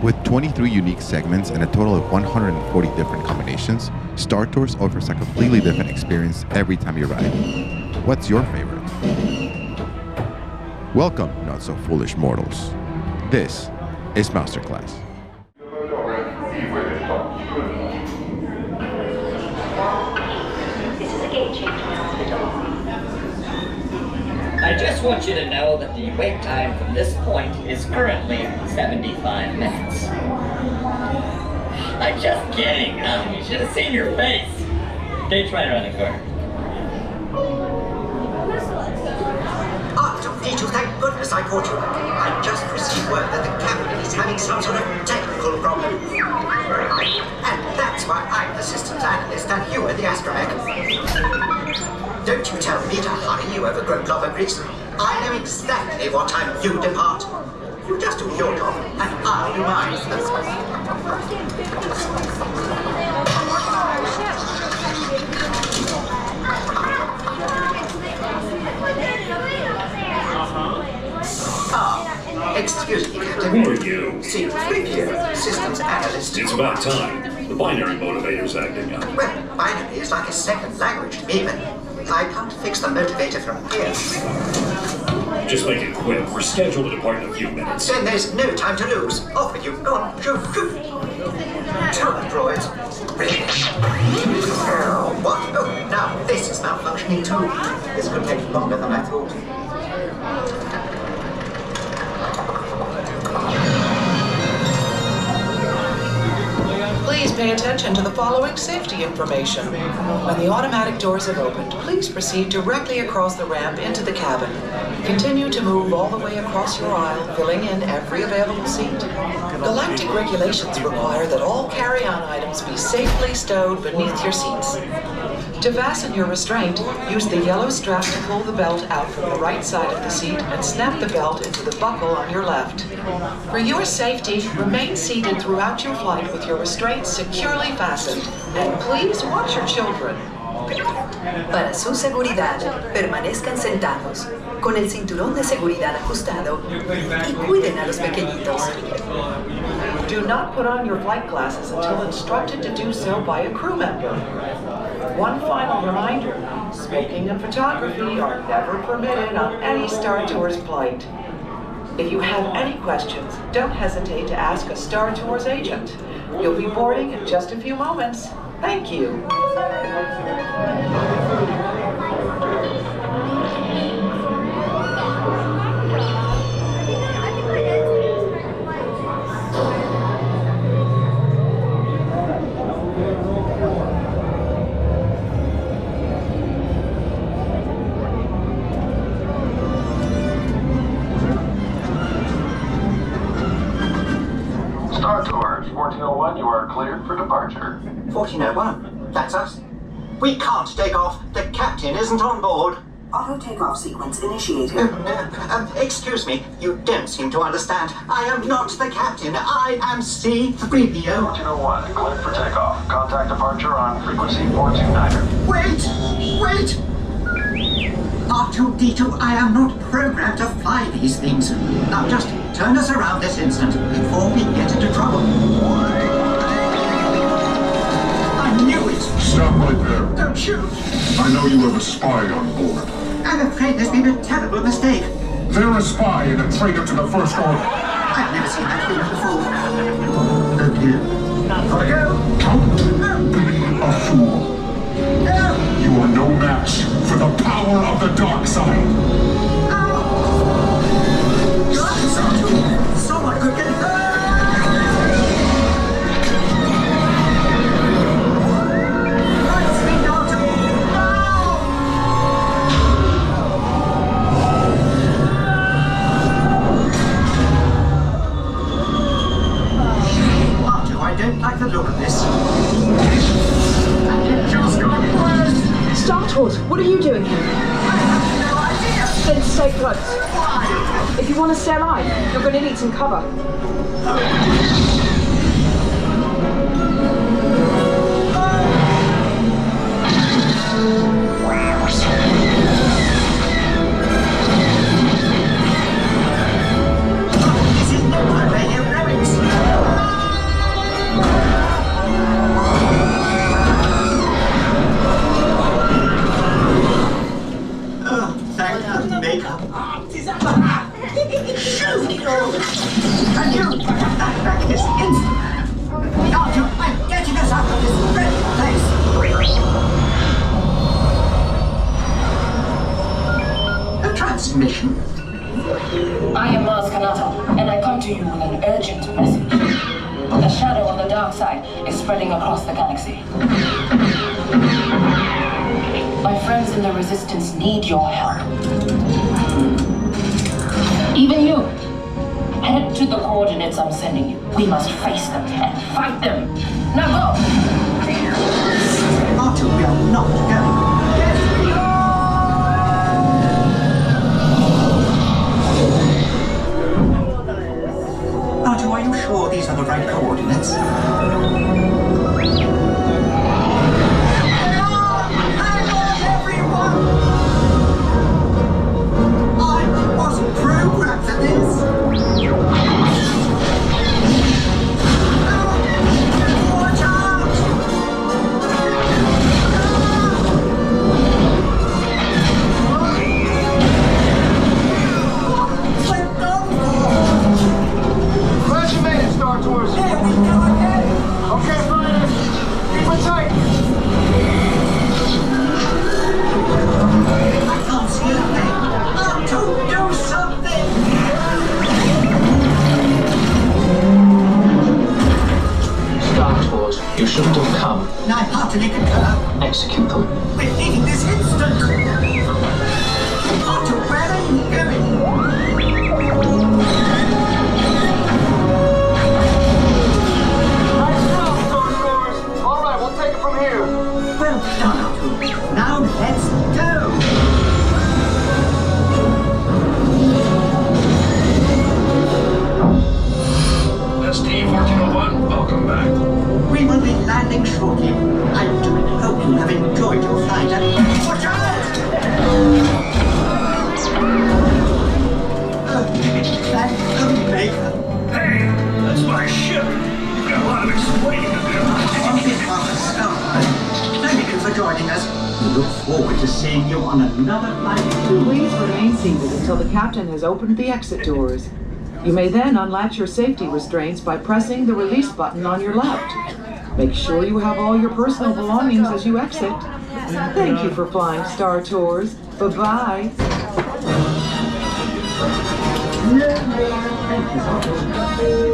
With 23 unique segments and a total of 140 different combinations, Star Tours offers a completely different experience every time you ride. What's your favorite? Welcome, not so foolish mortals. This is Mouseterclass. This is a gate change now the door. I just want you to know that the wait time from this point is currently 75 minutes. I'm just kidding. You should have seen your face. Gate's right around the corner. Did you? Thank goodness I caught you. I just received word that the captain is having some sort of technical problem. And that's why I'm the systems analyst and you are the astromech. Don't you tell me to hurry, you overgrown blob of grease. I know exactly what time you depart. You just do your job, and I'll do mine. Excuse me, Captain. Who are you? C3PO, systems analyst. It's about time. The binary motivator's acting up. Well, binary is like a second language to me, but I can't fix the motivator from here. Just make it quick. We're scheduled to depart in a few minutes. Then there's no time to lose. Off with you. Go on, shoot, shoot. Turret droids. Really? What? Oh, now this is malfunctioning too. This could take longer than I thought. Please pay attention to the following safety information. When the automatic doors have opened, please proceed directly across the ramp into the cabin. Continue to move all the way across your aisle, filling in every available seat. Galactic regulations require that all carry-on items be safely stowed beneath your seats. To fasten your restraint, use the yellow strap to pull the belt out from the right side of the seat and snap the belt into the buckle on your left. For your safety, remain seated throughout your flight with your restraints securely fastened. And please watch your children. Para su seguridad, permanezcan sentados, con el cinturón de seguridad ajustado y cuiden a los pequeñitos. Do not put on your flight glasses until instructed to do so by a crew member. One final reminder, smoking and photography are never permitted on any Star Tours flight. If you have any questions, don't hesitate to ask a Star Tours agent. You'll be boarding in just a few moments. Thank you. Star Tours, 1401, you are cleared for departure. 1401? That's us. We can't take off. The captain isn't on board. Auto takeoff sequence initiated. Excuse me, you don't seem to understand. I am not the captain. I am C3PO. 1401, cleared for takeoff. Contact departure on frequency 429er. Wait! R2-D2, I am not programmed to fly these things. Now just turn us around this instant before we get into trouble. I knew it! Stop right there. Don't shoot! I know you have a spy on board. I'm afraid there's been a terrible mistake. They're a spy and a traitor to the First Order. I've never seen that film before. Okay. Gotta go! Don't be a fool. No! You are no match for the power of the dark side. Someone could get hurt! I don't like the look of this. It just got worse! Star Tours, what are you doing here? I have no idea! Then stay close. Why? If you want to stay alive, you're going to need some cover. This is not my radio heroics! And you put that back this instant! Arthur, I'm getting us out of this dreadful place! A transmission? I am Mars Kanata, and I come to you with an urgent message. The shadow of the dark side is spreading across the galaxy. My friends in the Resistance need your help. Even you. Head to the coordinates I'm sending you. We must face them and fight them. Now go! Arthur, we are not going. Yes, we are! Arthur, are you sure these are the right coordinates? You shouldn't have come. I heartily concur. Execute them. We're leaving this instant! Arthur, where are you going? Nice job, Stormtroopers! Alright, we'll take it from here. Well done, Arthur. Now let's go! ST-1401, welcome back. We will be landing shortly. I do hope you have enjoyed your flight and... Watch out! That Omega. Hey, that's my ship. You've got a lot of explaining to do. On behalf of Starflight, thank you for joining us. We look forward to seeing you on another flight. Please remain seated until the captain has opened the exit doors. You may then unlatch your safety restraints by pressing the release button on your left. Make sure you have all your personal belongings as you exit. Thank you for flying Star Tours. Bye-bye. Thank you.